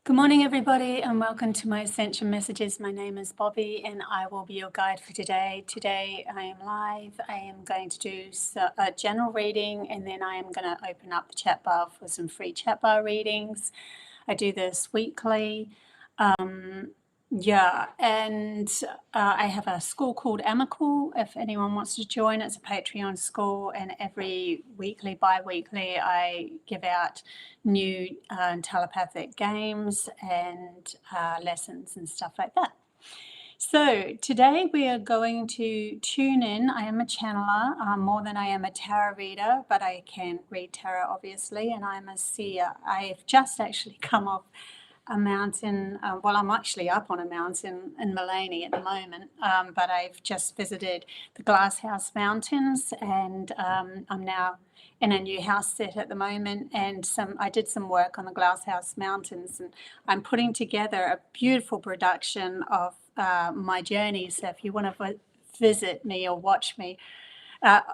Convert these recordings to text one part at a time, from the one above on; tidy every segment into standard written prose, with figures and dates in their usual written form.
Good morning, everybody, and welcome to my Ascension Messages. My name is Bobby, and I will be your guide for today. Today, I am live. I am going to do a general reading, and then I am going to open up the chat bar for some free chat bar readings. I do this weekly. And I have a school called Amical. If anyone wants to join, it's a Patreon school, and every weekly, bi-weekly, I give out new telepathic games and lessons and stuff like that. So today we are going to tune in. I am a channeler more than I am a tarot reader, but I can read tarot, obviously, and I'm a seer. I've just actually come off a mountain. Well, I'm actually up on a mountain in Mullaney at the moment, but I've just visited the Glasshouse Mountains, and I'm now in a new house set at the moment, and I did some work on the Glasshouse Mountains, and I'm putting together a beautiful production of my journey. So if you want to visit me or watch me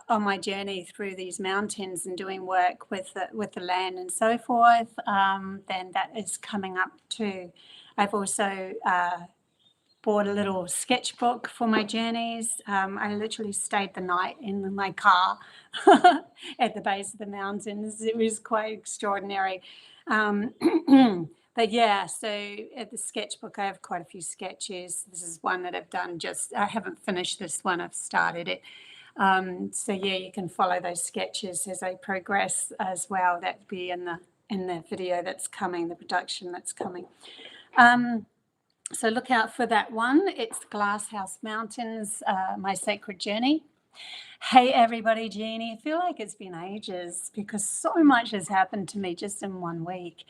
on my journey through these mountains and doing work with the land and so forth, then that is coming up too. I've also bought a little sketchbook for my journeys. I literally stayed the night in my car at the base of the mountains. It was quite extraordinary. But yeah, so at the sketchbook, I have quite a few sketches. This is one that I've done I haven't finished this one, I've started it. So yeah, you can follow those sketches as I progress as well. That'd be in the video that's coming, the production that's coming. So look out for that one. It's Glasshouse Mountains, My Sacred Journey. Hey everybody, Jeannie. I feel like it's been ages because so much has happened to me just in 1 week.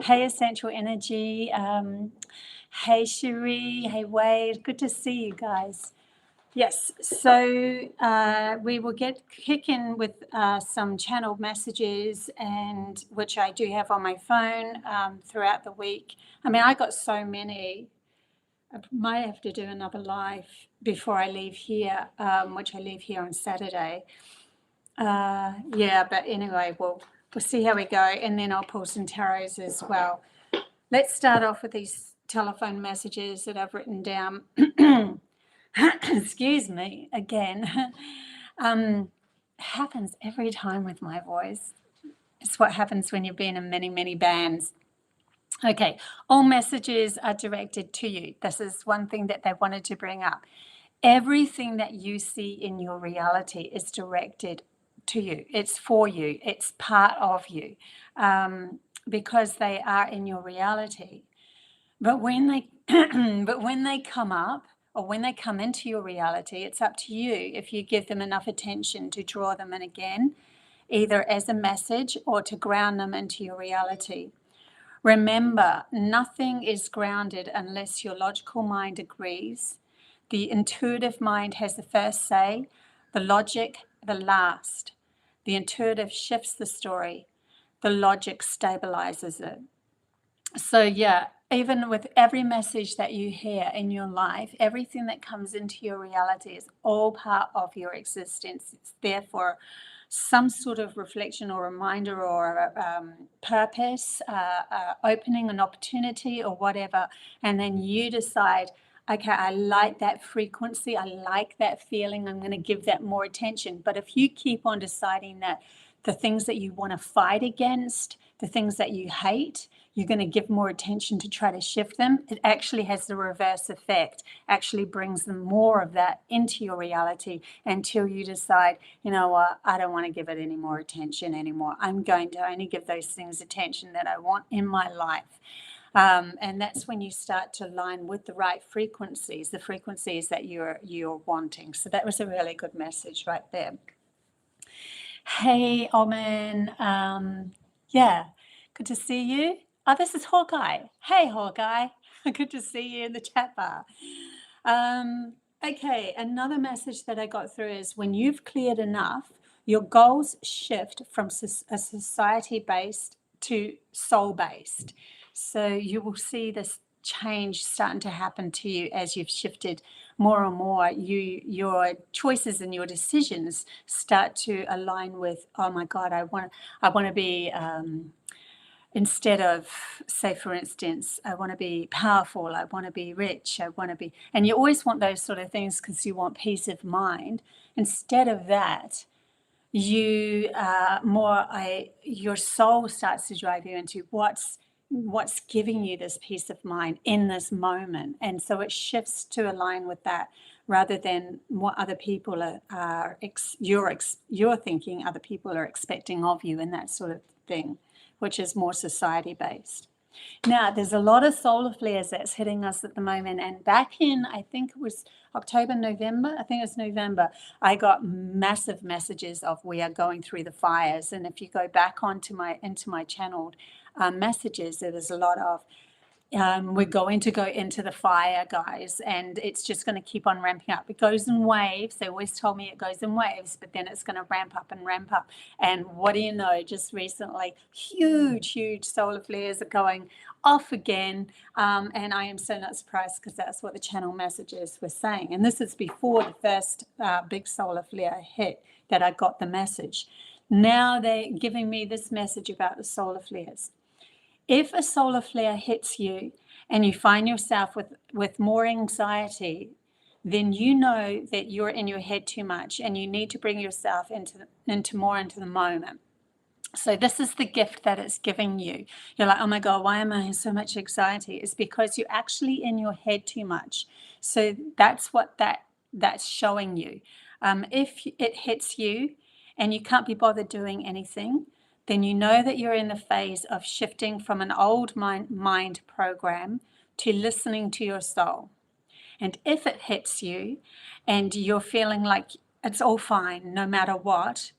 Hey Essential Energy. Hey Cherie. Hey Wade. Good to see you guys. Yes, so we will kick in with some channeled messages, and which I do have on my phone throughout the week. I mean, I got so many. I might have to do another live before I leave here, which I leave here on Saturday. Yeah, but anyway, we'll see how we go, and then I'll pull some tarots as well. Let's start off with these telephone messages that I've written down. Excuse me again. Happens every time with my voice. It's what happens when you've been in many, many bands. Okay, all messages are directed to you. This is one thing that they wanted to bring up. Everything that you see in your reality is directed to you. It's for you. It's part of you, because they are in your reality. But when they come up, or when they come into your reality, it's up to you if you give them enough attention to draw them in again, either as a message or to ground them into your reality. Remember, nothing is grounded unless your logical mind agrees. The intuitive mind has the first say, the logic the last. The intuitive shifts the story, the logic stabilizes it. So yeah, even with every message that you hear in your life, everything that comes into your reality is all part of your existence. It's there for some sort of reflection or reminder or purpose, opening an opportunity or whatever. And then you decide, okay, I like that frequency. I like that feeling. I'm going to give that more attention. But if you keep on deciding that the things that you want to fight against, the things that you hate, you're going to give more attention to try to shift them, it actually has the reverse effect, actually brings them more of that into your reality until you decide, you know what, I don't want to give it any more attention anymore. I'm going to only give those things attention that I want in my life. And that's when you start to align with the right frequencies, the frequencies that you're wanting. So that was a really good message right there. Hey, Omen. Yeah, good to see you. Oh, this is Hawkeye. Hey, Hawkeye. Good to see you in the chat bar. Okay, another message that I got through is when you've cleared enough, your goals shift from a society-based to soul-based. So you will see this change starting to happen to you as you've shifted more and more. Your choices and your decisions start to align with, oh my God, I want to be instead of, say, for instance, I want to be powerful, I want to be rich, I want to be, and you always want those sort of things because you want peace of mind. Instead of that, you your soul starts to drive you into what's giving you this peace of mind in this moment. And so it shifts to align with that rather than what other people you're thinking other people are expecting of you and that sort of thing, which is more society based. Now, there's a lot of solar flares that's hitting us at the moment. And back in, I think it was November, I got massive messages of we are going through the fires. And if you go back into my channeled messages, there was a lot of we're going to go into the fire, guys, and it's just going to keep on ramping up. It goes in waves. They always told me it goes in waves, but then it's going to ramp up and ramp up. And what do you know? Just recently, huge solar flares are going off again. And I am so not surprised because that's what the channel messages were saying. And this is before the first big solar flare hit that I got the message. Now they're giving me this message about the solar flares. If a solar flare hits you and you find yourself with more anxiety, then you know that you're in your head too much and you need to bring yourself into the moment. So this is the gift that it's giving you. You're like, oh my God, why am I in so much anxiety? It's because you're actually in your head too much. So that's what that's showing you. If it hits you and you can't be bothered doing anything, then you know that you're in the phase of shifting from an old mind program to listening to your soul. And if it hits you and you're feeling like it's all fine no matter what,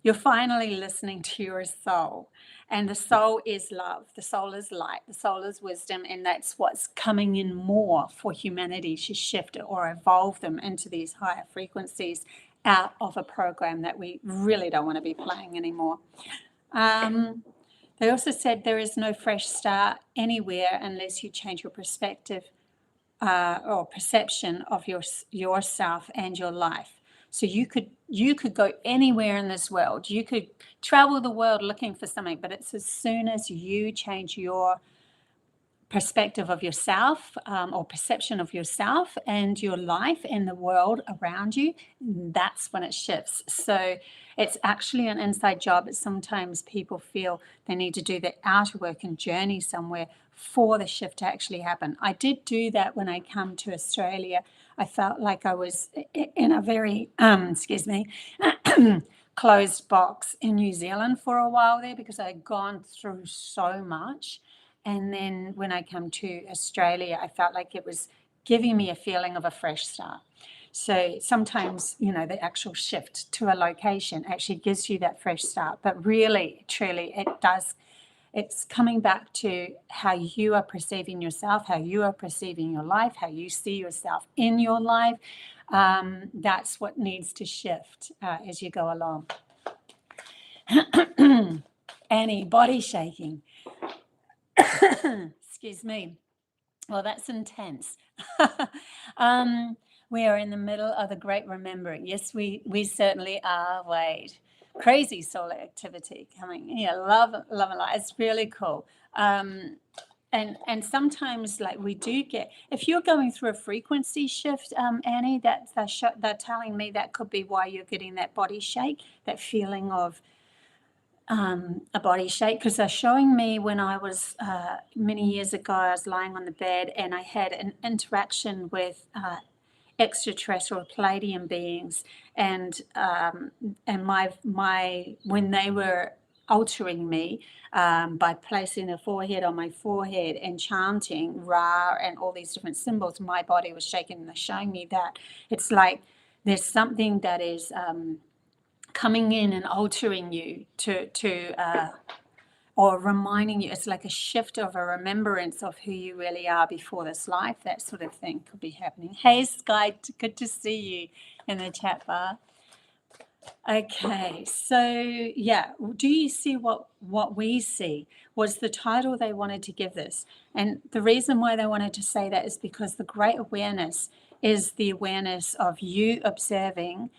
you're finally listening to your soul. And the soul is love, the soul is light, the soul is wisdom, and that's what's coming in more for humanity to shift or evolve them into these higher frequencies out of a program that we really don't want to be playing anymore. They also said there is no fresh start anywhere unless you change your perspective or perception of yourself and your life. So you could go anywhere in this world. You could travel the world looking for something, but it's as soon as you change your perspective of yourself or perception of yourself and your life and the world around you, that's when it shifts. So it's actually an inside job. Sometimes people feel they need to do the outer work and journey somewhere for the shift to actually happen. I did do that when I come to Australia. I felt like I was in a very, closed box in New Zealand for a while there because I had gone through so much. And then when I come to Australia, I felt like it was giving me a feeling of a fresh start. So sometimes, the actual shift to a location actually gives you that fresh start. But really, truly, it does. It's coming back to how you are perceiving yourself, how you are perceiving your life, how you see yourself in your life. That's what needs to shift as you go along. Annie, body shaking. Excuse me. Well, that's intense. We are in the middle of the great remembering. Yes, we certainly are, Wade. Crazy solar activity coming. Yeah, love and light. It's really cool. And sometimes, like, we do get, if you're going through a frequency shift, Annie, they're telling me that could be why you're getting that body shake, that feeling of a body shake, because they're showing me when I was many years ago, I was lying on the bed and I had an interaction with extraterrestrial Pleiadian beings, and my when they were altering me by placing a forehead on my forehead and chanting Ra and all these different symbols, my body was shaking, and they're showing me that it's like there's something that is coming in and altering you or reminding you. It's like a shift of a remembrance of who you really are before this life. That sort of thing could be happening. Hey, Sky, good to see you in the chat bar. Okay, so yeah, do you see what we see was the title they wanted to give this? And the reason why they wanted to say that is because the great awareness is the awareness of you observing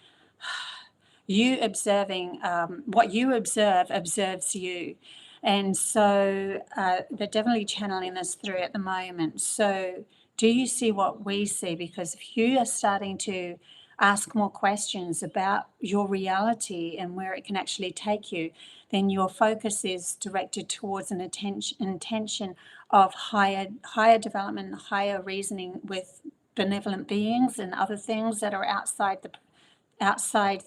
what you observe observes you. And so they're definitely channeling this through at the moment. So do you see what we see? Because if you are starting to ask more questions about your reality and where it can actually take you, then your focus is directed towards an intention of higher development, higher reasoning with benevolent beings and other things that are outside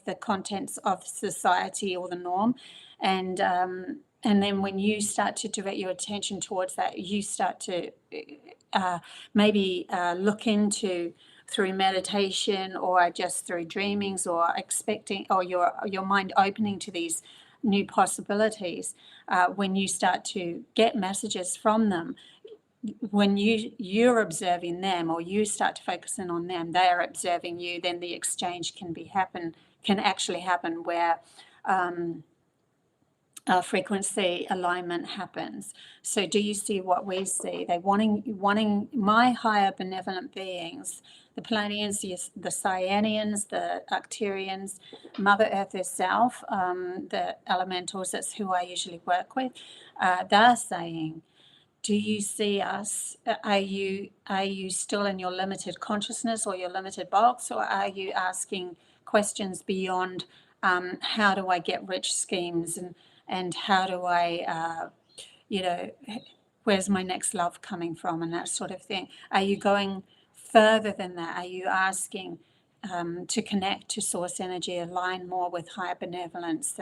the contents of society or the norm. And then when you start to direct your attention towards that, you start to maybe look into, through meditation or just through dreamings or expecting, or your mind opening to these new possibilities, when you start to get messages from them, when you're observing them, or you start to focus in on them, they are observing you, then the exchange can actually happen, where frequency alignment happens. So do you see what we see? They wanting my higher benevolent beings, the Pleiadians, the Cyanians, the Arcturians, Mother Earth herself, the elementals, that's who I usually work with. They're saying, do you see us? Are you still in your limited consciousness or your limited box, or are you asking questions beyond how do I get rich schemes, and how do I, where's my next love coming from, and that sort of thing? Are you going further than that? Are you asking to connect to source energy, align more with higher benevolence,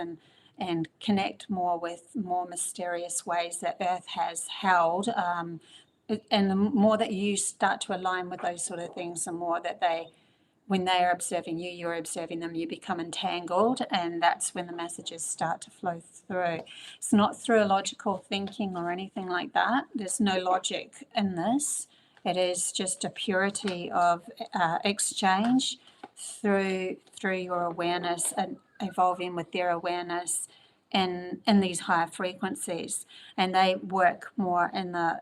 and connect more with more mysterious ways that Earth has held? And the more that you start to align with those sort of things, the more that when they are observing you, you're observing them, you become entangled, and that's when the messages start to flow through. It's not through a logical thinking or anything like that. There's no logic in this. It is just a purity of exchange through your awareness and evolving with their awareness in these higher frequencies. And they work more in the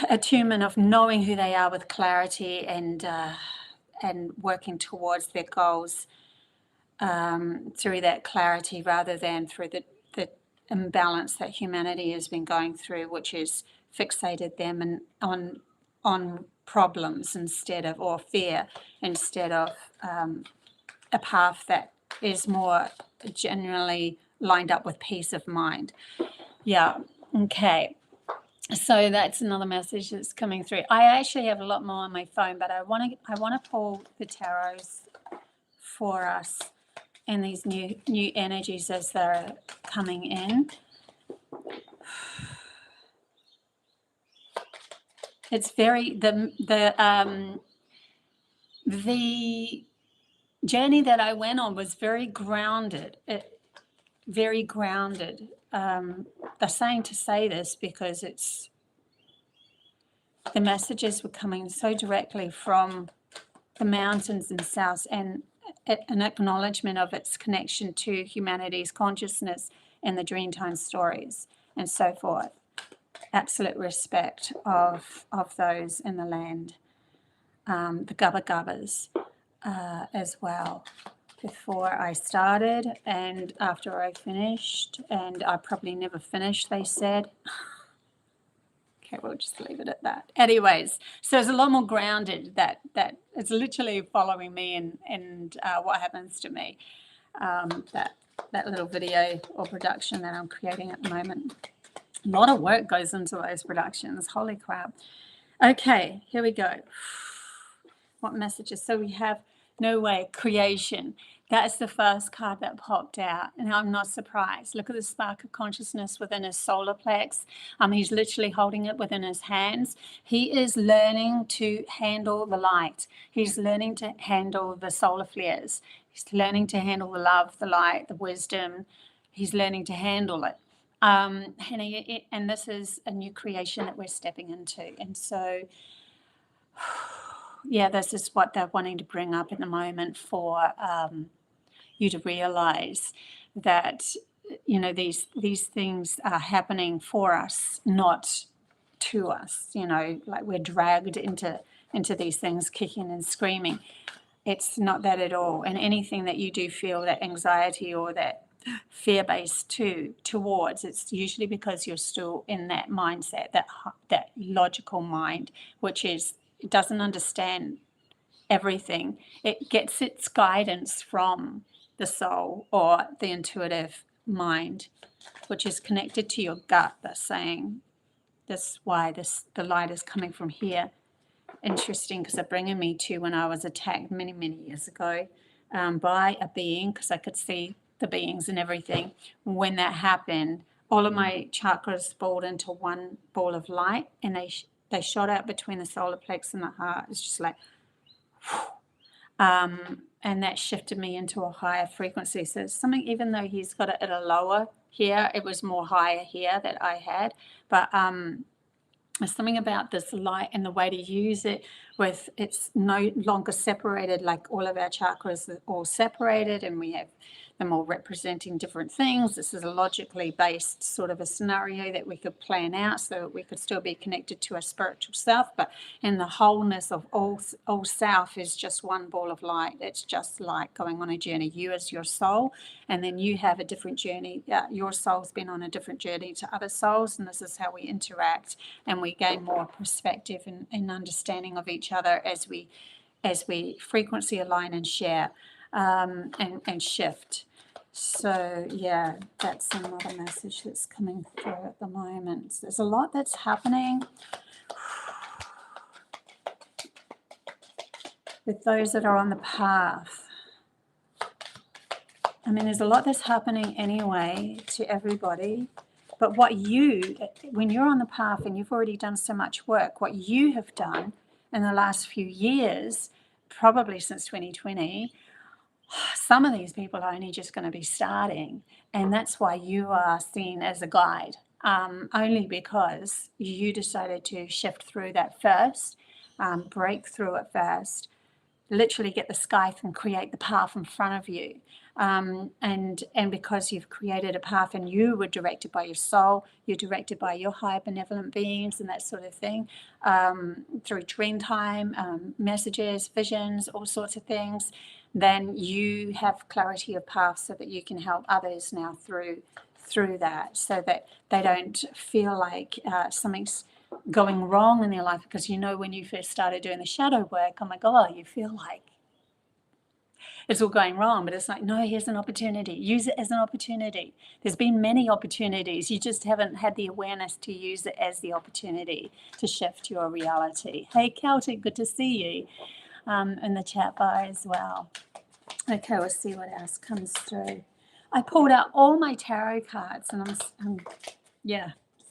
attunement of knowing who they are with clarity, and working towards their goals through that clarity, rather than through the imbalance that humanity has been going through, which is fixated them on problems instead of, or fear, instead of a path that is more generally lined up with peace of mind. Yeah, okay. So that's another message that's coming through. I actually have a lot more on my phone, but I want to pull the tarots for us and these new energies as they're coming in. It's very the journey that I went on was very grounded. Very grounded. They're saying to say this because the messages were coming so directly from the mountains in the south, and an acknowledgement of its connection to humanity's consciousness and the Dreamtime stories and so forth. Absolute respect of those in the land, the Gubba Gubbas as well. Before I started and after I finished, and I probably never finished, they said. Okay, we'll just leave it at that. Anyways, so it's a lot more grounded, that it's literally following me and what happens to me. That little video or production that I'm creating at the moment. A lot of work goes into those productions. Holy crap. Okay, here we go. What messages? So we have no way, creation. That's the first card that popped out, and I'm not surprised. Look at the spark of consciousness within his solar plex. He's literally holding it within his hands. He is learning to handle the light. He's learning to handle the solar flares. He's learning to handle the love, the light, the wisdom. He's learning to handle it. And this is a new creation that we're stepping into. And so, yeah, this is what they're wanting to bring up at the moment for you to realize that, these things are happening for us, not to us. Like we're dragged into these things, kicking and screaming. It's not that at all. And anything that you do feel, that anxiety or that fear-based towards, it's usually because you're still in that mindset, that logical mind, which is, it doesn't understand everything. It gets its guidance from the soul or the intuitive mind, which is connected to your gut. That's saying this, why the light is coming from here. Interesting, because they're bringing me to when I was attacked many years ago by a being, because I could see the beings and everything. When that happened, all of my chakras balled into one ball of light, and they shot out between the solar plex and the heart. It's just like, and that shifted me into a higher frequency. So it's something, even though he's got it at a lower here, it was more higher here that I had. But there's something about this light and the way to use it, with it's no longer separated, like all of our chakras are all separated and we have them all representing different things. This is a logically based sort of a scenario that we could plan out so that we could still be connected to our spiritual self, but in the wholeness of all self is just one ball of light. It's just like going on a journey, you as your soul, and then you have a different journey. Your soul's been on a different journey to other souls, and this is how we interact, and we gain more perspective and understanding of each other as we frequency align and share and shift. So yeah, that's another message that's coming through at the moment. There's a lot that's happening with those that are on the path. I mean, there's a lot that's happening anyway to everybody. But what when you're on the path and you've already done so much work, what you have done in the last few years, probably since 2020, some of these people are only just going to be starting. And that's why you are seen as a guide, only because you decided to shift through that first, break through it first, literally get the scythe and create the path in front of you. And because you've created a path and you were directed by your soul, you're directed by your higher benevolent beings and that sort of thing, through dream time, messages, visions, all sorts of things, then you have clarity of path so that you can help others now through that, so that they don't feel like something's going wrong in their life. Because when you first started doing the shadow work, oh my God, you feel like it's all going wrong, but it's like, no, here's an opportunity. Use it as an opportunity. There's been many opportunities. You just haven't had the awareness to use it as the opportunity to shift your reality. Hey, Celtic, good to see you in the chat bar as well. Okay, we'll see what else comes through. I pulled out all my tarot cards and I'm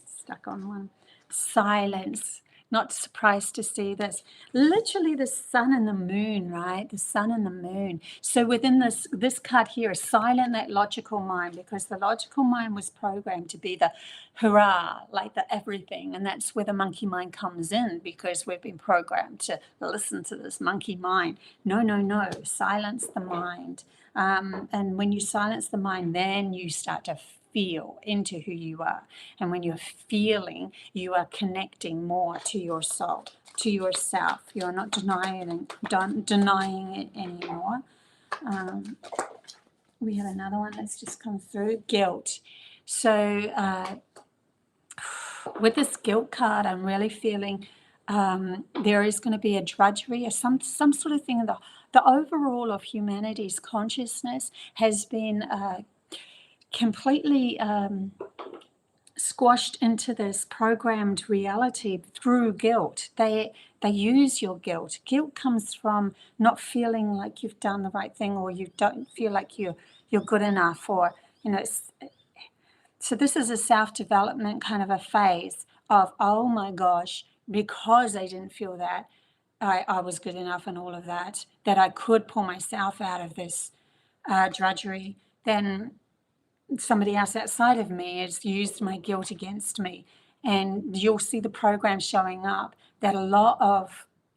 stuck on one. Silence. Not surprised to see this. Literally the sun and the moon, right? The sun and the moon. So within this card here is silent that logical mind, because the logical mind was programmed to be the hurrah, like the everything. And that's where the monkey mind comes in, because we've been programmed to listen to this monkey mind. No. Silence the mind. And when you silence the mind, then you start to feel into who you are. And when you're feeling, you are connecting more to your soul, to yourself. You're not denying it anymore. We have another one that's just come through, guilt. So with this guilt card, I'm really feeling there is going to be a drudgery or some sort of thing. The overall of humanity's consciousness has been completely squashed into this programmed reality through guilt. They use your guilt. Guilt comes from not feeling like you've done the right thing, or you don't feel like you're good enough, or so this is a self-development kind of a phase of, oh my gosh, because I didn't feel that I was good enough and all of that I could pull myself out of this drudgery, then somebody else outside of me has used my guilt against me. And you'll see the program showing up, that a lot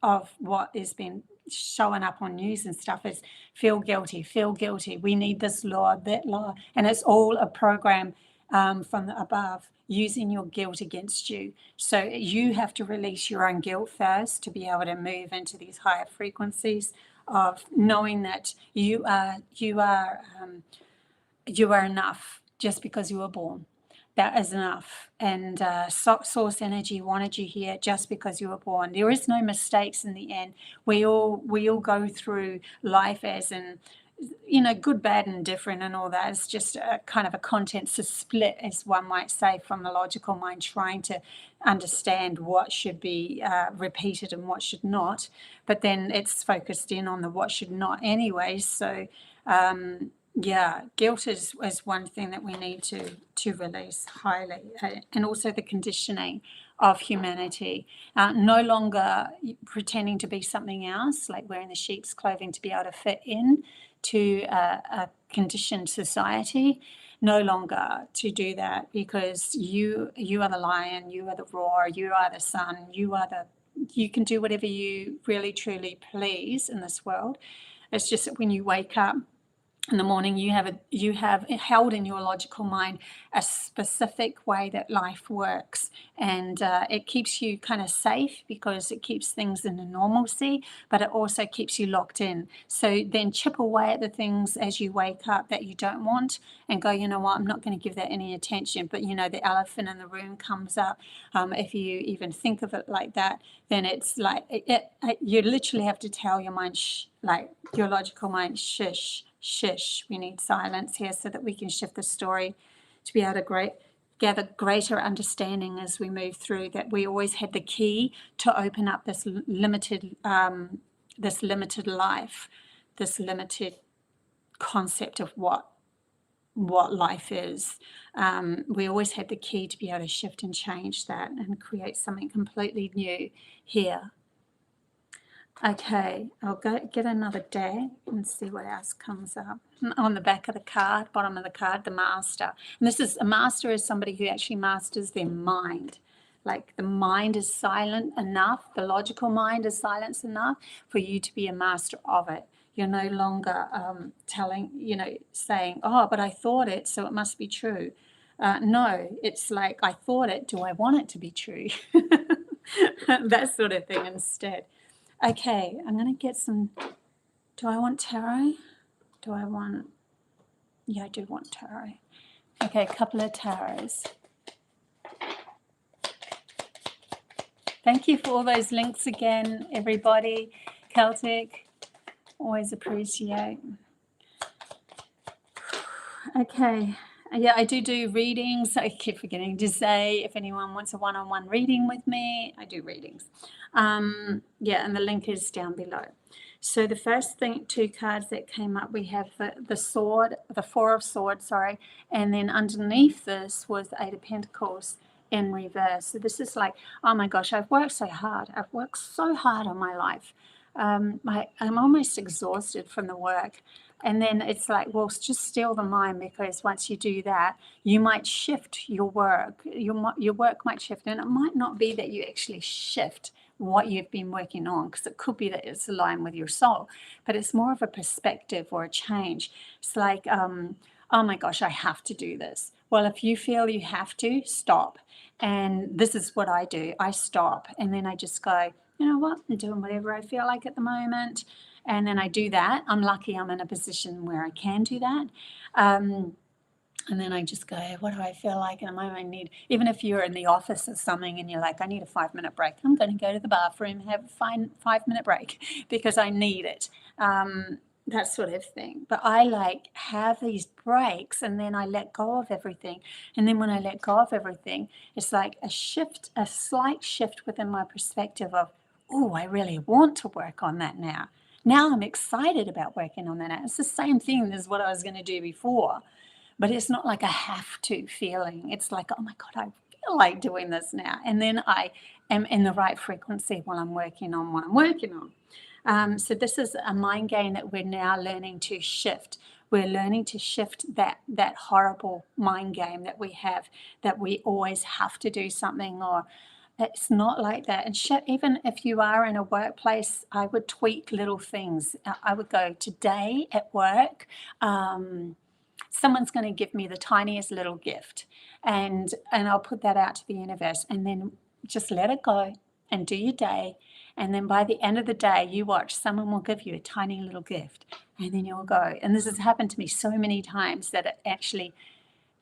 of what has been showing up on news and stuff is feel guilty, we need this law, that law, and it's all a program from above using your guilt against you. So you have to release your own guilt first to be able to move into these higher frequencies of knowing that you are you are enough just because you were born. That is enough. And source energy wanted you here just because you were born. There is no mistakes in the end. We all go through life as in, good, bad, and different and all that. It's just a kind of a contents split, as one might say, from the logical mind, trying to understand what should be repeated and what should not. But then it's focused in on the what should not anyway. So yeah, guilt is one thing that we need to release highly, and also the conditioning of humanity. No longer pretending to be something else, like wearing the sheep's clothing to be able to fit in to a conditioned society. No longer to do that, because you are the lion, you are the roar, you are the sun, you can do whatever you really truly please in this world. It's just that when you wake up in the morning, you have held in your logical mind a specific way that life works, and it keeps you kind of safe because it keeps things in a normalcy, but it also keeps you locked in. So then chip away at the things as you wake up that you don't want, and go, you know what, I'm not going to give that any attention. But the elephant in the room comes up. If you even think of it like that, then it's like you literally have to tell your mind, like your logical mind, shush. We need silence here so that we can shift the story to be able to gather greater understanding as we move through, that we always had the key to open up this limited life, this limited concept of what life is. We always had the key to be able to shift and change that and create something completely new here. Okay, I'll go get another deck and see what else comes up. On the back of the card, bottom of the card, the master. And a master is somebody who actually masters their mind. Like the mind is silent enough, the logical mind is silent enough for you to be a master of it. You're no longer saying, oh, but I thought it, so it must be true. No, it's like, I thought it, do I want it to be true? That sort of thing instead. Okay, I'm going to get some. Do I want tarot? Yeah, I do want tarot. Okay, a couple of tarots. Thank you for all those links again, everybody. Celtic, always appreciate. Okay. Yeah, I do readings. I keep forgetting to say, if anyone wants a one-on-one reading with me, I do readings. Yeah, and the link is down below. So the first two cards that came up, we have the sword, the Four of Swords, sorry, and then underneath this was the Eight of Pentacles in reverse. So this is like, oh my gosh, I've worked so hard. I've worked so hard on my life. I'm almost exhausted from the work. And then it's like, well, just still the mind, because once you do that, you might shift your work. Your work might shift, and it might not be that you actually shift what you've been working on, because it could be that it's aligned with your soul, but it's more of a perspective or a change. It's like, oh my gosh, I have to do this. Well, if you feel you have to, stop. And this is what I do. I stop, and then I just go, you know what, I'm doing whatever I feel like at the moment. And then I do that. I'm lucky I'm in a position where I can do that. And then I just go, what do I feel like at the moment? I need, even if you're in the office or something and you're like, I need a 5-minute break, I'm going to go to the bathroom and have a 5-minute break because I need it. That sort of thing. But I have these breaks, and then I let go of everything. And then when I let go of everything, it's like a slight shift within my perspective of, oh, I really want to work on that now. Now I'm excited about working on that now. It's the same thing as what I was going to do before, but it's not like a have to feeling. It's like, oh my God, I feel like doing this now. And then I am in the right frequency while I'm working on what I'm working on. So this is a mind game that we're now learning to shift. We're learning to shift that horrible mind game that we have, that we always have to do something, or it's not like that. And even if you are in a workplace, I would tweak little things. I would go, today at work, someone's going to give me the tiniest little gift, and I'll put that out to the universe, and then just let it go and do your day. And then by the end of the day, you watch, someone will give you a tiny little gift, and then you'll go. And this has happened to me so many times that it actually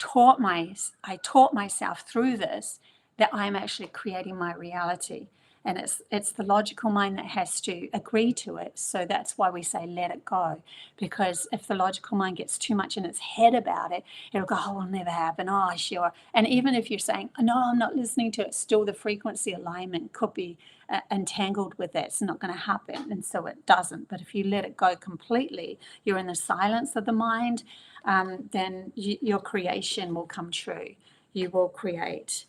I taught myself through this that I'm actually creating my reality. And it's the logical mind that has to agree to it. So that's why we say let it go. Because if the logical mind gets too much in its head about it, it'll go, oh, it'll never happen. Oh, sure. And even if you're saying, no, I'm not listening to it, still the frequency alignment could be entangled with that. It's not going to happen. And so it doesn't. But if you let it go completely, you're in the silence of the mind, then your creation will come true. You will create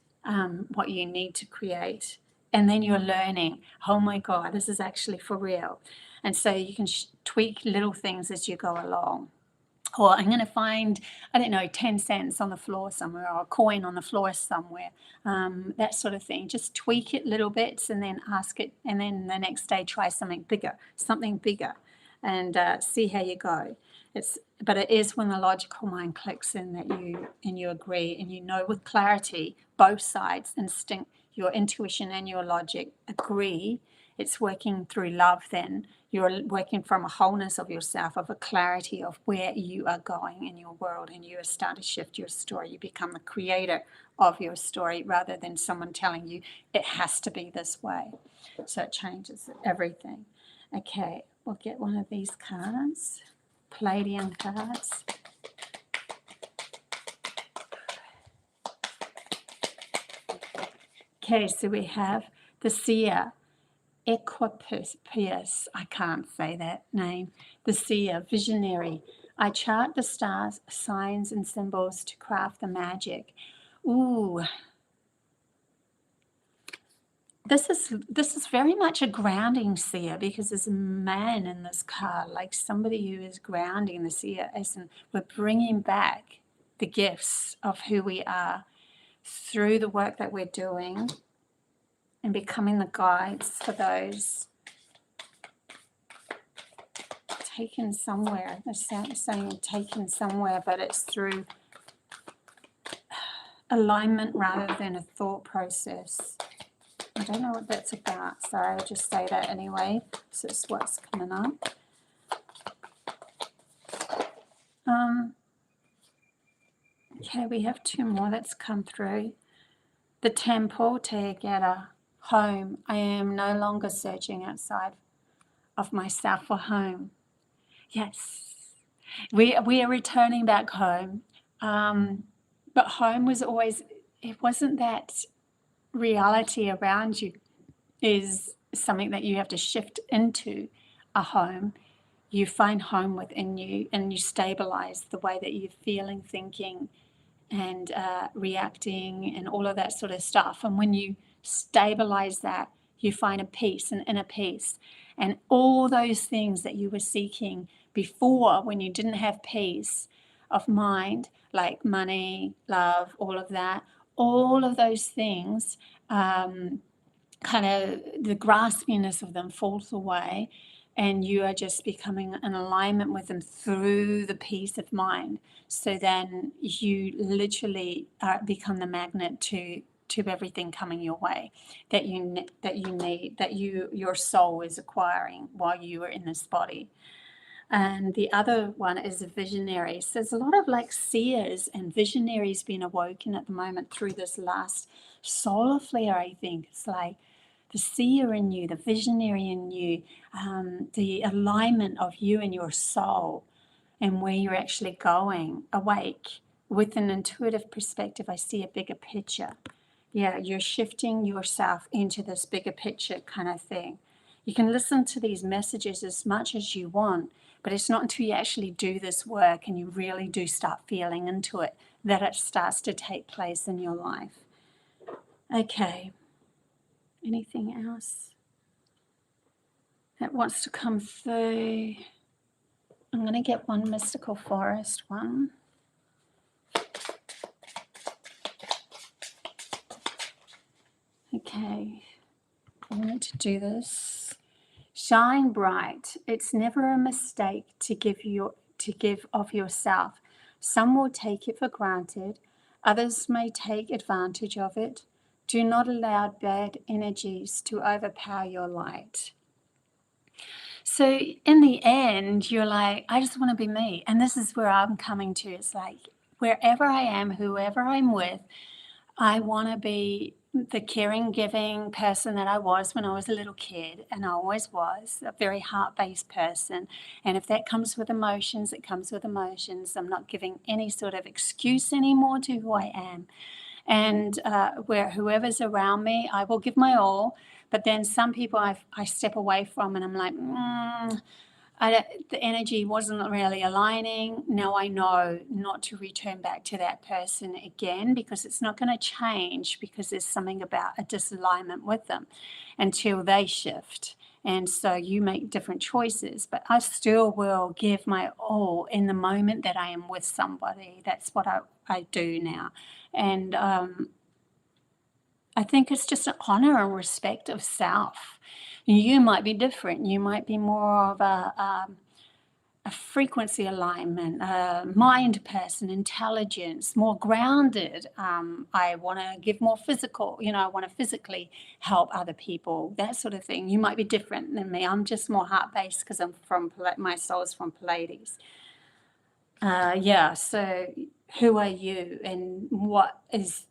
what you need to create. And then you're learning, oh my God, this is actually for real. And so you can tweak little things as you go along. Or I'm going to find, 10 cents on the floor somewhere, or a coin on the floor somewhere, that sort of thing. Just tweak it little bits and then ask it. And then the next day, try something bigger, and see how you go. But it is when the logical mind clicks in that you agree, and you know with clarity, both sides, instinct, your intuition and your logic agree. It's working through love then. You're working from a wholeness of yourself, of a clarity of where you are going in your world, and you start to shift your story. You become the creator of your story rather than someone telling you it has to be this way. So it changes everything. Okay, we'll get one of these cards, Pleiadian cards. Okay, so we have the seer, Equipius, I can't say that name. The seer, visionary. I chart the stars, signs and symbols to craft the magic. Ooh. This is very much a grounding seer, because there's a man in this card, like somebody who is grounding the seer, as in we're bringing back the gifts of who we are through the work that we're doing, and becoming the guides for those taken somewhere. They're saying taken somewhere, but it's through alignment rather than a thought process. I don't know what that's about, so I'll just say that anyway. This is what's coming up. Okay, we have two more that's come through. The temple, together, home. I am no longer searching outside of myself for home. Yes, we are returning back home. But home was always, it wasn't that reality around you is something that you have to shift into a home. You find home within you, and you stabilize the way that you're feeling, thinking, and reacting, and all of that sort of stuff. And when you stabilize that, you find a peace, an inner peace. And all those things that you were seeking before, when you didn't have peace of mind, like money, love, all of that, all of those things, kind of the graspiness of them falls away, and you are just becoming in alignment with them through the peace of mind. So then you literally become the magnet to everything coming your way that you need, that your soul is acquiring while you are in this body. And the other one is a visionary. So there's a lot of like seers and visionaries being awoken at the moment through this last solar flare, I think. It's like the seer in you, the visionary in you, the alignment of you and your soul and where you're actually going, awake. With an intuitive perspective, I see a bigger picture. Yeah, you're shifting yourself into this bigger picture kind of thing. You can listen to these messages as much as you want, but it's not until you actually do this work and you really do start feeling into it that it starts to take place in your life. Okay. Anything else that wants to come through? I'm going to get one mystical forest one. Okay, I wanted to do this. Shine bright. It's never a mistake to give of yourself. Some will take it for granted. Others may take advantage of it. Do not allow bad energies to overpower your light. So in the end, you're like, I just want to be me. And this is where I'm coming to. It's like, wherever I am, whoever I'm with, I want to be the caring, giving person that I was when I was a little kid. And I always was a very heart-based person. And if that comes with emotions, it comes with emotions. I'm not giving any sort of excuse anymore to who I am. And where whoever's around me, I will give my all. But then some people I step away from and I'm like, the energy wasn't really aligning. Now I know not to return back to that person again, because it's not going to change, because there's something about a disalignment with them until they shift. And so you make different choices, but I still will give my all in the moment that I am with somebody. That's what I do now. And I think it's just an honor and respect of self. You might be different. You might be more of a frequency alignment, a mind person, intelligence, more grounded. I want to give more physical, I want to physically help other people, that sort of thing. You might be different than me. I'm just more heart-based because I'm my soul's from Pleiades. So who are you, and what is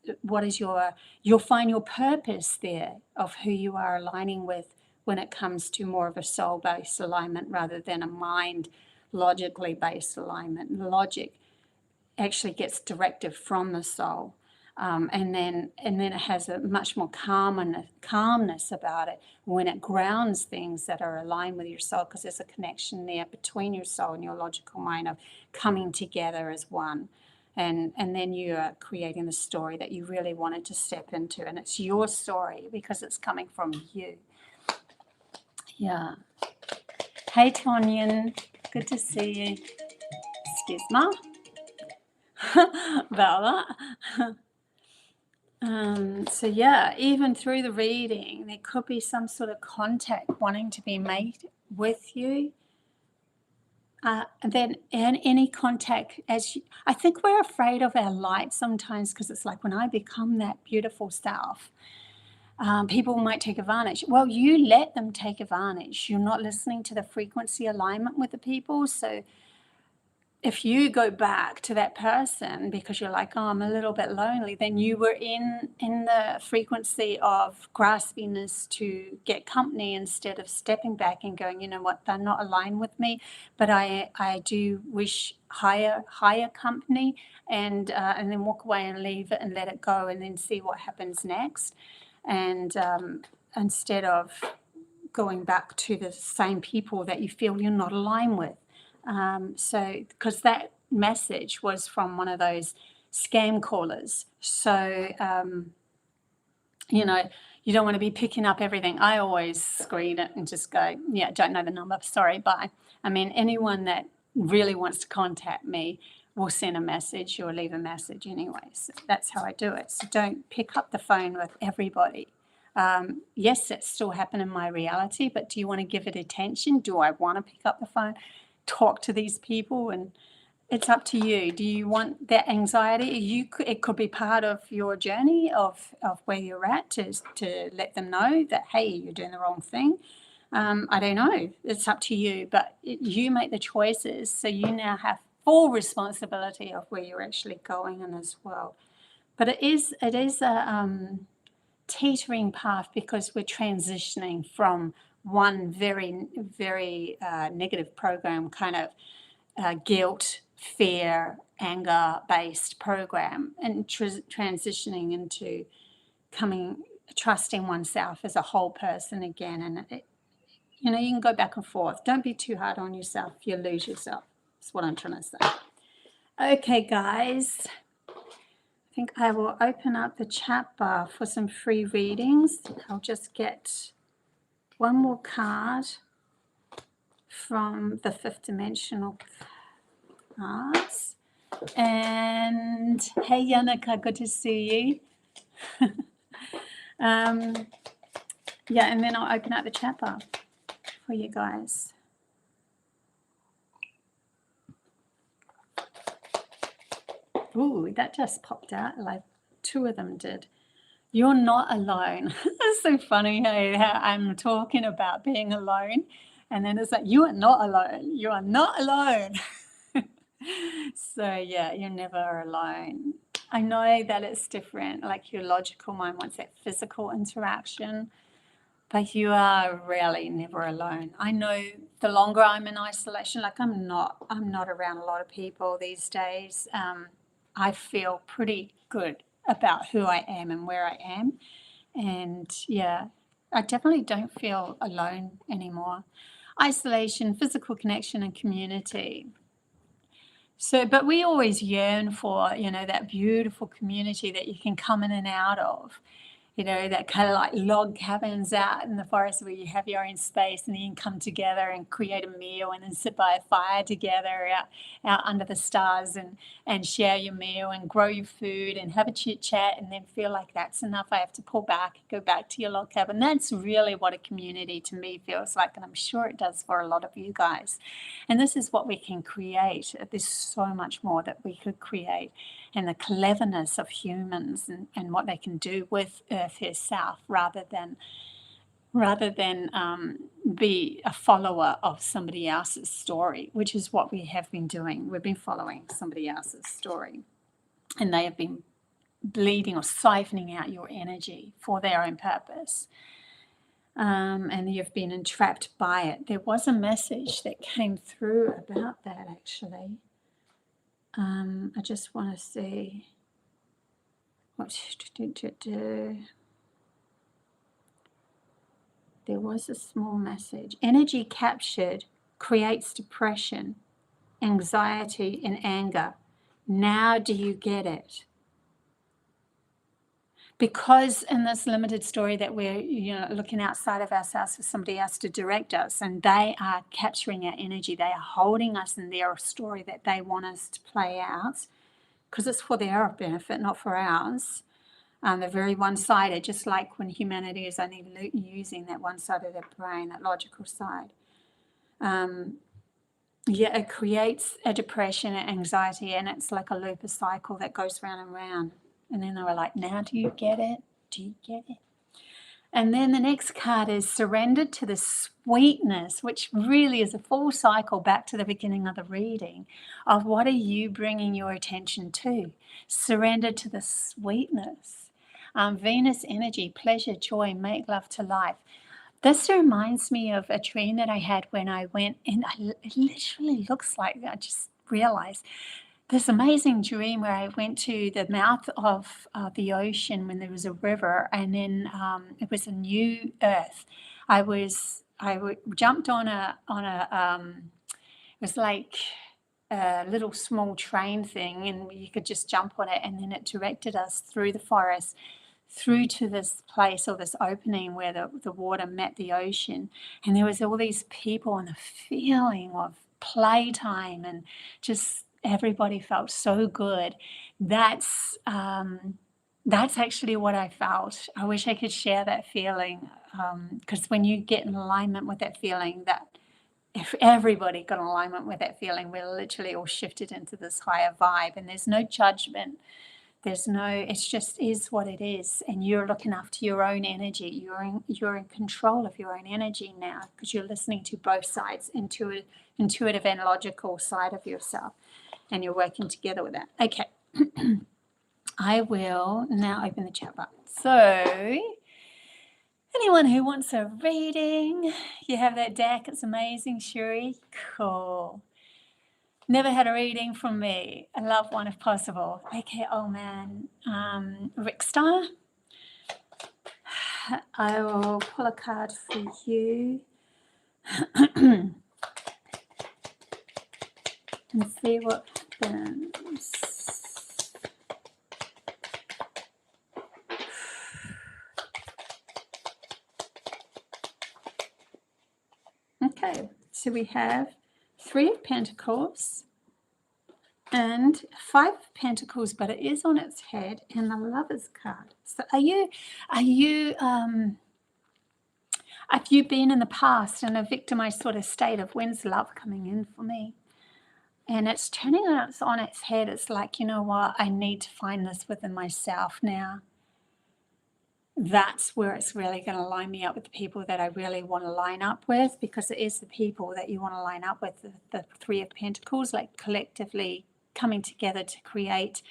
you'll find your purpose there of who you are aligning with when it comes to more of a soul-based alignment rather than a mind logically based alignment. Logic actually gets directive from the soul. And then it has a much more calmness about it when it grounds things that are aligned with your soul, because there's a connection there between your soul and your logical mind of coming together as one. And then you are creating the story that you really wanted to step into, and it's your story because it's coming from you. Yeah. Hey, Tonyan, good to see you. Excuse me. Bella. So yeah, even through the reading, there could be some sort of contact wanting to be made with you. And then any contact, I think we're afraid of our light sometimes, because it's like, when I become that beautiful self, people might take advantage. Well, you let them take advantage. You're not listening to the frequency alignment with the people. So if you go back to that person because you're like, oh, I'm a little bit lonely, then you were in the frequency of graspingness to get company, instead of stepping back and going, you know what, they're not aligned with me, but I do wish higher company, and then walk away and leave it and let it go, and then see what happens next. And instead of going back to the same people that you feel you're not aligned with. So because that message was from one of those scam callers. So, you don't want to be picking up everything. I always screen it and just go, yeah, don't know the number, sorry, bye. I mean, anyone that really wants to contact me will send a message or leave a message anyway. So that's how I do it. So don't pick up the phone with everybody. Yes, that's still happening in my reality, but do you want to give it attention? Do I want to pick up the phone, talk to these people? And it's up to you. Do you want that anxiety? It could be part of your journey of where you're at, to let them know that, hey, you're doing the wrong thing. I don't know. It's up to you, but you make the choices. So you now have full responsibility of where you're actually going in this world. But it is a teetering path, because we're transitioning from one very, very negative program, kind of guilt, fear, anger-based program, and transitioning into trusting oneself as a whole person again. And you can go back and forth. Don't be too hard on yourself. You'll lose yourself. That's what I'm trying to say. Okay, guys. I think I will open up the chat bar for some free readings. I'll just get one more card from the fifth dimensional cards. And hey, Yannicka, good to see you. Yeah, and then I'll open up the chat bar for you guys. Ooh, that just popped out, like two of them did. You're not alone. It's so funny how I'm talking about being alone, and then it's like, you are not alone. You are not alone. So yeah, you're never alone. I know that it's different. Like your logical mind wants that physical interaction, but you are really never alone. I know the longer I'm in isolation, like I'm not around a lot of people these days. I feel pretty good about who I am and where I am. And yeah, I definitely don't feel alone anymore. Isolation, physical connection, and community. So, but we always yearn for, that beautiful community that you can come in and out of. That kind of like log cabins out in the forest where you have your own space and then you can come together and create a meal and then sit by a fire together out under the stars and share your meal and grow your food and have a chit chat and then feel like that's enough. I have to pull back, go back to your log cabin. That's really what a community to me feels like, and I'm sure it does for a lot of you guys. And this is what we can create. There's so much more that we could create, and the cleverness of humans and what they can do with Earth herself, rather than be a follower of somebody else's story, which is what we have been doing. We've been following somebody else's story, and they have been bleeding or siphoning out your energy for their own purpose. And you've been entrapped by it. There was a message that came through about that, actually. I just want to see what there was a small message. Energy captured creates depression, anxiety, and anger. Now do you get it? Because in this limited story that we're looking outside of ourselves for somebody else to direct us, and they are capturing our energy, they are holding us in their story that they want us to play out, because it's for their benefit, not for ours. They're very one-sided, just like when humanity is only using that one side of their brain, that logical side. It creates a depression and anxiety, and it's like a loop, a cycle that goes round and round. And then they were like, now do you get it? Do you get it? And then the next card is surrender to the sweetness, which really is a full cycle back to the beginning of the reading of what are you bringing your attention to? Surrender to the sweetness. Venus energy, pleasure, joy, make love to life. This reminds me of a dream that I had when I went, and it literally looks like, I just realized, this amazing dream where I went to the mouth of the ocean when there was a river, and then it was a new earth. I jumped on a it was like a little small train thing, and you could just jump on it, and then it directed us through the forest through to this place or this opening where the water met the ocean, and there was all these people and the feeling of playtime, and just everybody felt so good. That's actually what I felt. I wish I could share that feeling, because when you get in alignment with that feeling, that if everybody got in alignment with that feeling, we're literally all shifted into this higher vibe, and there's no judgment. It just is what it is, and you're looking after your own energy. You're in control of your own energy now, because you're listening to both sides, intuitive and logical side of yourself, and you're working together with that. Okay, I will now open the chat box. So, anyone who wants a reading, you have that deck. It's amazing, Shuri. Cool. Never had a reading from me. I love one if possible. Okay, oh man. Rickstar. I will pull a card for you. And see what happens. Okay, so we have 3 of Pentacles and 5 of Pentacles, but it is on its head, and the Lover's card. So have you been in the past in a victimized sort of state of when's love coming in for me? And it's turning on its head. It's like, you know what, I need to find this within myself now. that's where it's really going to line me up with the people that I really want to line up with, because it is the people that you want to line up with, the Three of Pentacles, like collectively coming together to create,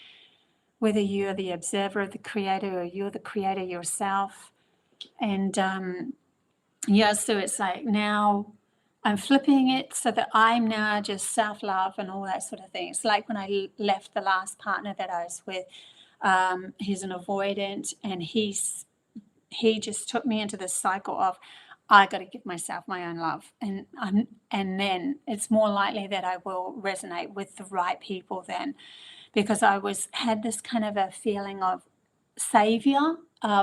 whether you're the observer of the creator or you're the creator yourself. And yeah, so it's like now I'm flipping it so that I'm now just self-love and all that sort of thing. It's like when I left the last partner that I was with, he's an avoidant, and he just took me into this cycle of, I got to give myself my own love, and then it's more likely that I will resonate with the right people then, because I had this kind of a feeling of savior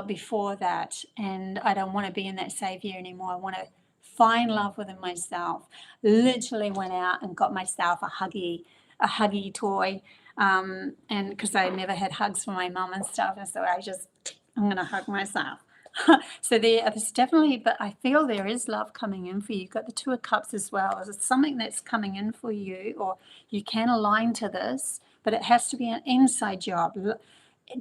before that, and I don't want to be in that savior anymore. I want to find love within myself. Literally went out and got myself a huggy toy, and because I never had hugs from my mum and stuff, and so I'm going to hug myself. So there's definitely, but I feel there is love coming in for you. You've got the Two of Cups as well. It's something that's coming in for you, or you can align to this, but it has to be an inside job.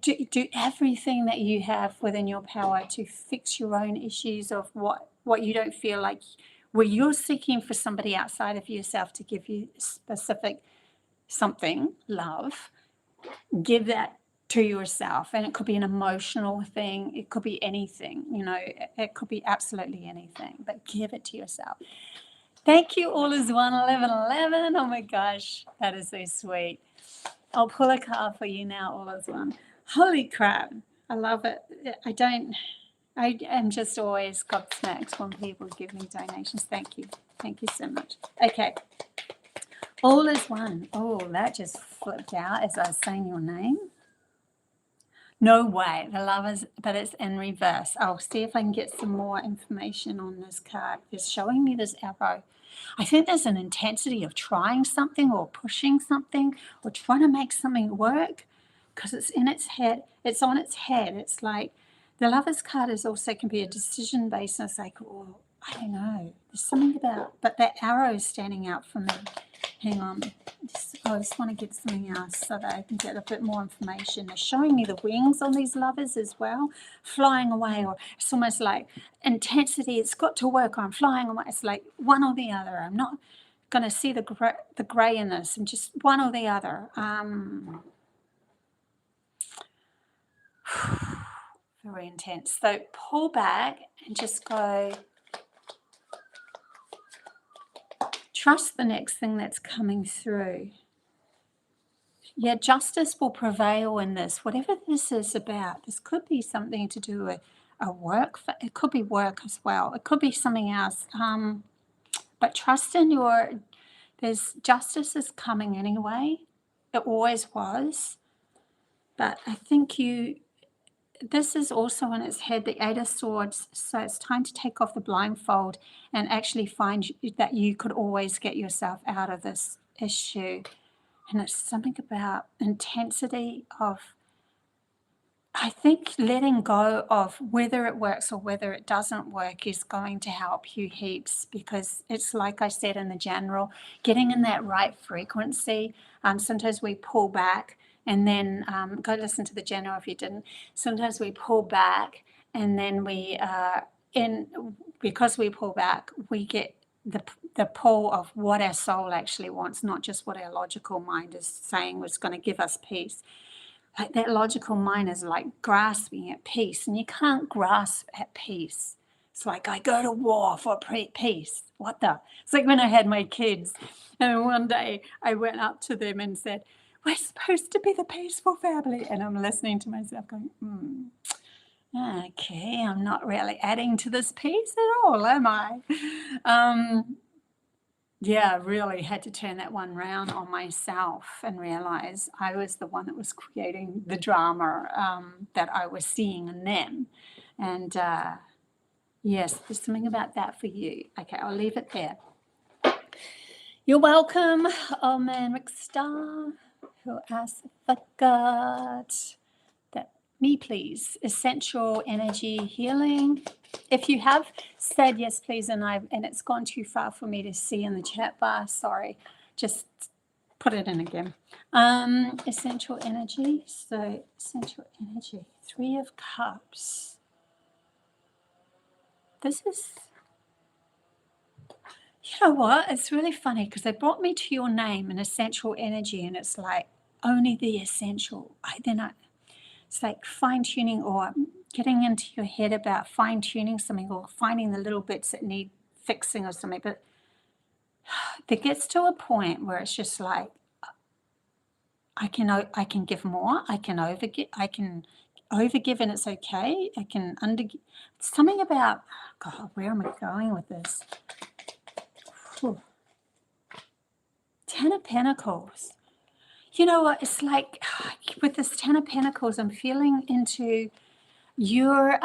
Do everything that you have within your power to fix your own issues of what you don't feel like, where you're seeking for somebody outside of yourself to give you specific something, love. Give that to yourself, and it could be an emotional thing, it could be anything, it could be absolutely anything, but give it to yourself. Thank you. All is 11111. Oh my gosh, that is so sweet. I'll pull a card for you now. All is one. Holy crap, I love it. I am just always gobsmacked when people give me donations. Thank you so much. Okay, all is one. Oh, that just flipped out as I was saying your name. No way, the Lovers, but it's in reverse. I'll see if I can get some more information on this card. It's showing me this arrow. I think there's an intensity of trying something or pushing something or trying to make something work, because it's in its head. It's on its head. It's like the Lovers card is also can be a decision based. It's like, oh, I don't know. There's something about, but that arrow is standing out for me. Hang on. I just want to get something else so that I can get a bit more information. They're showing me the wings on these Lovers as well, flying away, or it's almost like intensity. It's got to work on flying away. It's like one or the other. I'm not going to see the gray in this, and just one or the other. Very intense. So pull back and just go. Trust the next thing that's coming through. Yeah, justice will prevail in this. Whatever this is about, this could be something to do with a work. It could be work as well. It could be something else. But trust in there's justice is coming anyway. It always was. But I think this is also in its head, the Eight of Swords. So it's time to take off the blindfold and actually find that you could always get yourself out of this issue. And it's something about intensity of, I think letting go of whether it works or whether it doesn't work is going to help you heaps, because it's like I said in the general, getting in that right frequency. Sometimes we pull back, and then go listen to the general if you didn't. Sometimes we pull back, and then because we pull back, we get the pull of what our soul actually wants, not just what our logical mind is saying was going to give us peace. Like that logical mind is like grasping at peace, and you can't grasp at peace. It's like, I go to war for peace. What the? It's like when I had my kids, and one day I went up to them and said, we're supposed to be the peaceful family. And I'm listening to myself going, okay, I'm not really adding to this peace at all, am I? Yeah, I really had to turn that one round on myself and realize I was the one that was creating the drama that I was seeing in them. And yes, there's something about that for you. Okay, I'll leave it there. You're welcome. Oh man, Rick Star, who asked if I got that. Me, please. Essential energy healing. If you have said yes, please, and it's gone too far for me to see in the chat bar, sorry, just put it in again. Essential energy. So essential energy. 3 of Cups. this is, you know what? It's really funny because they brought me to your name and essential energy, and it's like only the essential. It's like fine tuning or getting into your head about fine tuning something or finding the little bits that need fixing or something. But it gets to a point where it's just like, I can give more. I can overgive. And it's okay. I can undergive. Something about, God, where am I going with this? Whew. 10 of Pentacles. You know what? It's like with this 10 of Pentacles, I'm feeling into your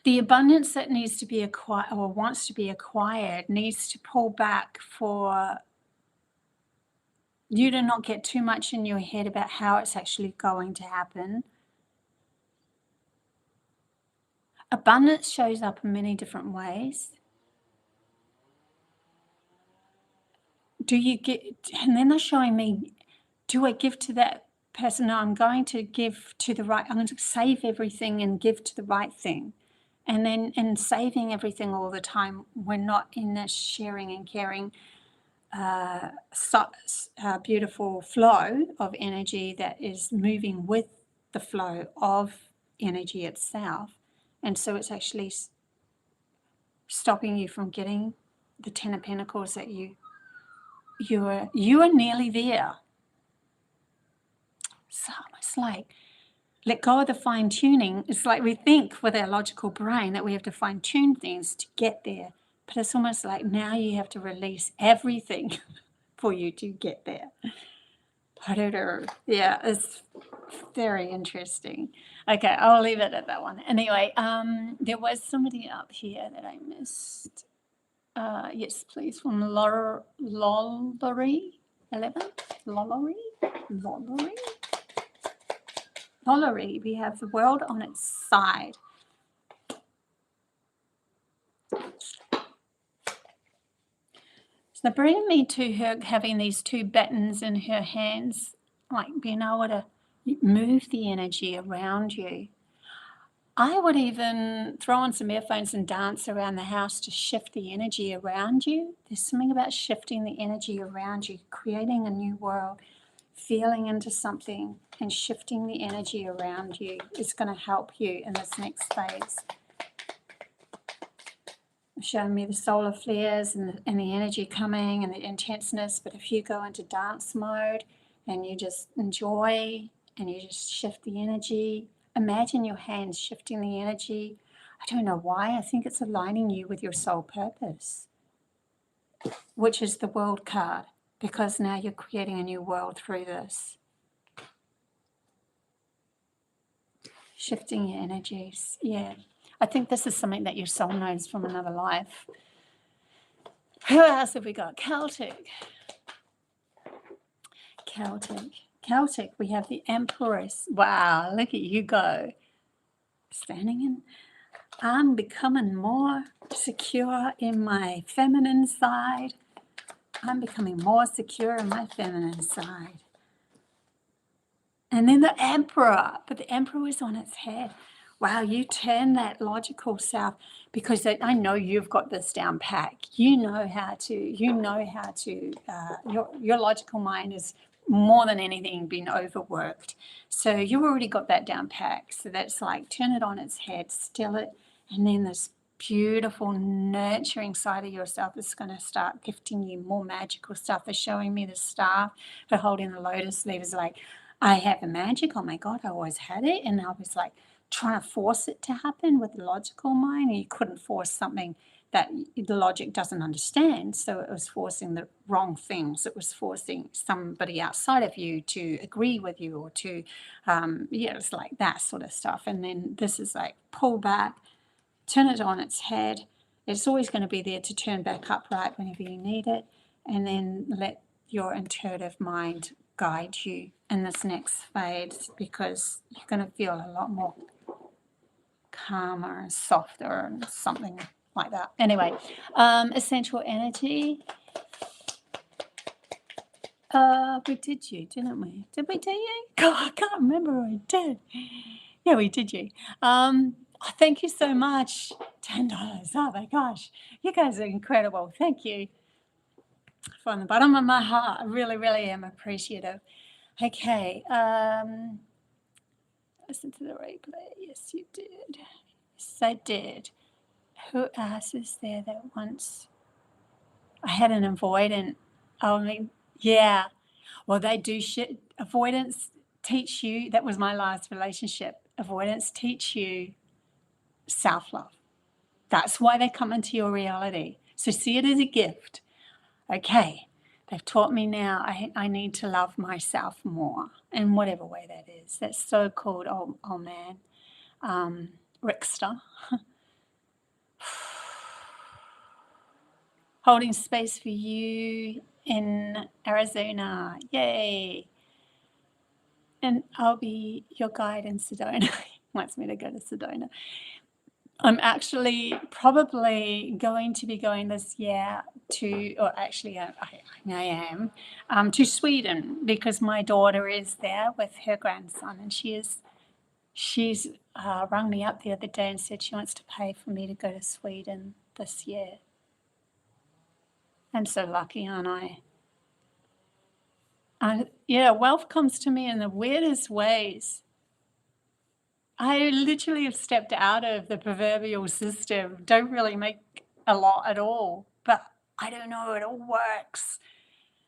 the abundance that needs to be acquired or wants to be acquired needs to pull back for you to not get too much in your head about how it's actually going to happen. Abundance shows up in many different ways. Do you get, and then they're showing me, do I give to that person? No, I'm going to give to the right, I'm going to save everything and give to the right thing. And then in saving everything all the time, we're not in this sharing and caring beautiful flow of energy that is moving with the flow of energy itself. And so it's actually stopping you from getting the 10 of Pentacles that you are nearly there. So it's like, let go of the fine tuning. It's like we think with our logical brain that we have to fine tune things to get there. But it's almost like now you have to release everything for you to get there. Yeah, it's very interesting. Okay, I'll leave it at that one. Anyway, there was somebody up here that I missed. Yes, please, from Lollery 11. Lollery, we have the world on its side. So bringing me to her having these two buttons in her hands, like being able to move the energy around you. I would even throw on some earphones and dance around the house to shift the energy around you. There's something about shifting the energy around you, creating a new world, feeling into something and shifting the energy around you is going to help you in this next phase. Showing me the solar flares and the energy coming and the intenseness. But if you go into dance mode and you just enjoy and you just shift the energy, imagine your hands shifting the energy. I don't know why. I think it's aligning you with your soul purpose, which is the world card, because now you're creating a new world through this. Shifting your energies. Yeah. I think this is something that your soul knows from another life. Who else have we got? Celtic. We have the Empress. Wow, look at you go. Standing in. I'm becoming more secure in my feminine side. I'm becoming more secure in my feminine side. And then the Emperor. But the Emperor is on its head. Wow, you turn that logical self, because I know you've got this down pat. You know how to, your logical mind is more than anything been overworked. So you already got that down pat. So that's like, turn it on its head, still it, and then this beautiful nurturing side of yourself is going to start gifting you more magical stuff. They're showing me the staff, they're holding the lotus leaf. It's like, I have the magic, oh my God, I always had it. And I was like, trying to force it to happen with the logical mind, and you couldn't force something that the logic doesn't understand. So it was forcing the wrong things. It was forcing somebody outside of you to agree with you or to, it's like that sort of stuff. And then this is like, pull back, turn it on its head. It's always going to be there to turn back upright whenever you need it. And then let your intuitive mind guide you in this next phase, because you're going to feel a lot more calmer and softer and something like that. Anyway, essential energy. We did you, didn't we? Did we do you? God, I can't remember what we did. Yeah, we did you. Oh, thank you so much. $10. Oh my gosh. You guys are incredible. Thank you. From the bottom of my heart, I really, really am appreciative. Okay. Listen to the replay. Yes, you did. Yes, I did. Who else is there that once I had an avoidant? Oh, I mean, yeah. Well, they do shit. Avoidance teach you. That was my last relationship. Avoidance teach you self-love. That's why they come into your reality. So see it as a gift. Okay, they've taught me now I need to love myself more in whatever way that is. That's so called, oh man, Rickster. Holding space for you in Arizona. Yay. And I'll be your guide in Sedona. He wants me to go to Sedona. I'm actually probably going to be going this year to, or actually I am, to Sweden because my daughter is there with her grandson, and she's rung me up the other day and said she wants to pay for me to go to Sweden this year. I'm so lucky, aren't I? Yeah, wealth comes to me in the weirdest ways. I literally have stepped out of the proverbial system, don't really make a lot at all, but I don't know, it all works.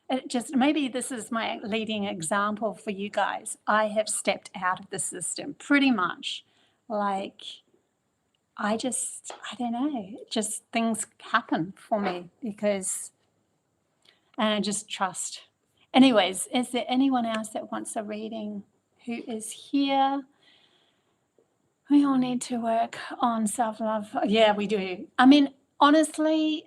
It just, maybe this is my leading example for you guys. I have stepped out of the system pretty much. Like, I don't know, just things happen for me because, and I just trust. Anyways, is there anyone else that wants a reading who is here? We all need to work on self-love. Yeah, we do. I mean, honestly,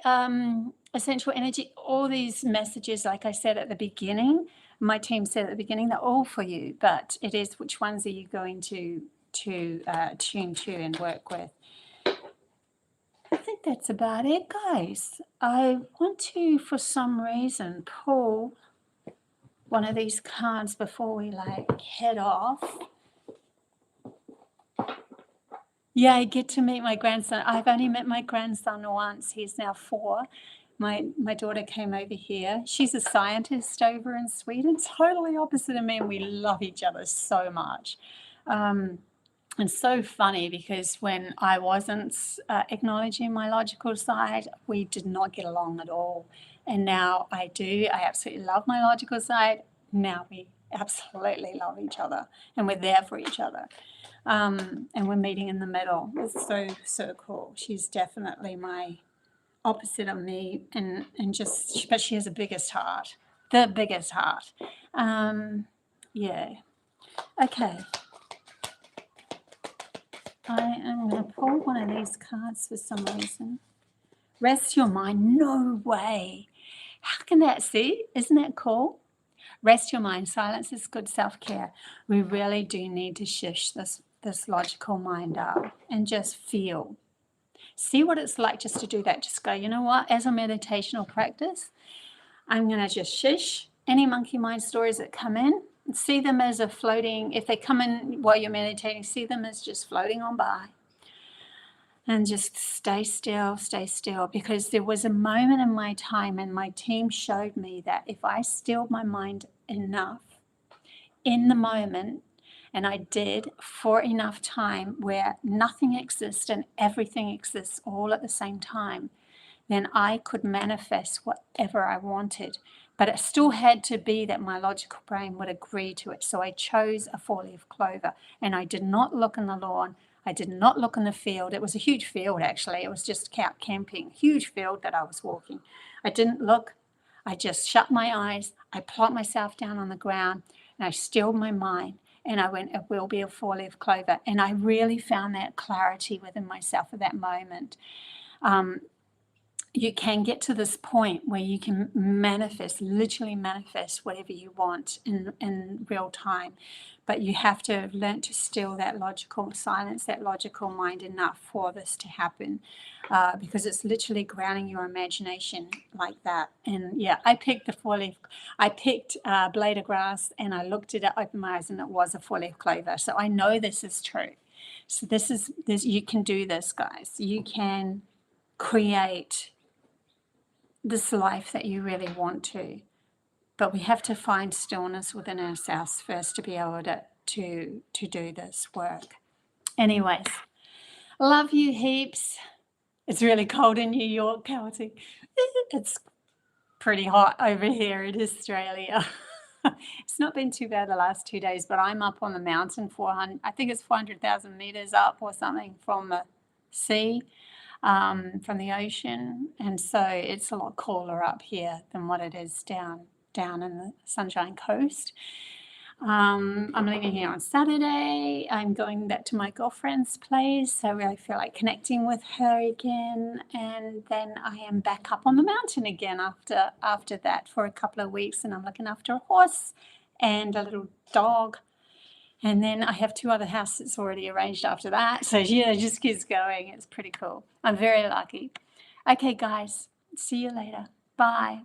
essential energy, all these messages, like I said at the beginning, my team said at the beginning, they're all for you, but it is which ones are you going to tune to and work with. I think that's about it, guys. I want to, for some reason, pull one of these cards before we head off. Yeah, I get to meet my grandson. I've only met my grandson once. He's now 4. My daughter came over here. She's a scientist over in Sweden, totally opposite of me, and we love each other so much. And so funny because when I wasn't acknowledging my logical side, we did not get along at all. And now I do. I absolutely love my logical side. Now we absolutely love each other, and we're there for each other. And we're meeting in the middle. It's so cool. She's definitely my opposite of me, and just, but she has the biggest heart. Yeah. Okay. I am going to pull one of these cards for some reason. Rest your mind. No way. How can that, see? Isn't that cool? Rest your mind. Silence is good self-care. We really do need to shush this logical mind up and just feel. See what it's like just to do that. Just go, you know what? As a meditational practice, I'm going to just shush any monkey mind stories that come in. See them as a floating, if they come in while you're meditating, see them as just floating on by. And just stay still, because there was a moment in my time, and my team showed me that if I stilled my mind enough in the moment, and I did for enough time where nothing exists and everything exists all at the same time, then I could manifest whatever I wanted. But it still had to be that my logical brain would agree to it. So I chose a 4-leaf clover, and I did not look in the lawn. I did not look in the field. It was a huge field, actually. It was just camping, huge field that I was walking. I didn't look. I just shut my eyes. I plopped myself down on the ground, and I stilled my mind. And I went, it will be a 4-leaf clover. And I really found that clarity within myself at that moment. You can get to this point where you can literally manifest whatever you want in real time. But you have to learn to still that logical, silence that logical mind enough for this to happen, because it's literally grounding your imagination like that. And yeah, I picked the 4-leaf. I picked blade of grass, and I looked at it, opened my eyes, and it was a 4-leaf clover. So I know this is true. So this, you can do this, guys. You can create this life that you really want to. But we have to find stillness within ourselves first to be able to do this work. Anyways, love you heaps. It's really cold in New York, Kelsey. It's pretty hot over here in Australia. It's not been too bad the last 2 days, but I'm up on the mountain, I think it's 400,000 meters up or something from the sea, from the ocean. And so it's a lot cooler up here than what it is down in the Sunshine Coast. I'm leaving here on Saturday. I'm going back to my girlfriend's place. So I really feel like connecting with her again. And then I am back up on the mountain again after that for a couple of weeks. And I'm looking after a horse and a little dog. And then I have 2 other houses already arranged after that. So yeah, it just keeps going. It's pretty cool. I'm very lucky. Okay, guys. See you later. Bye.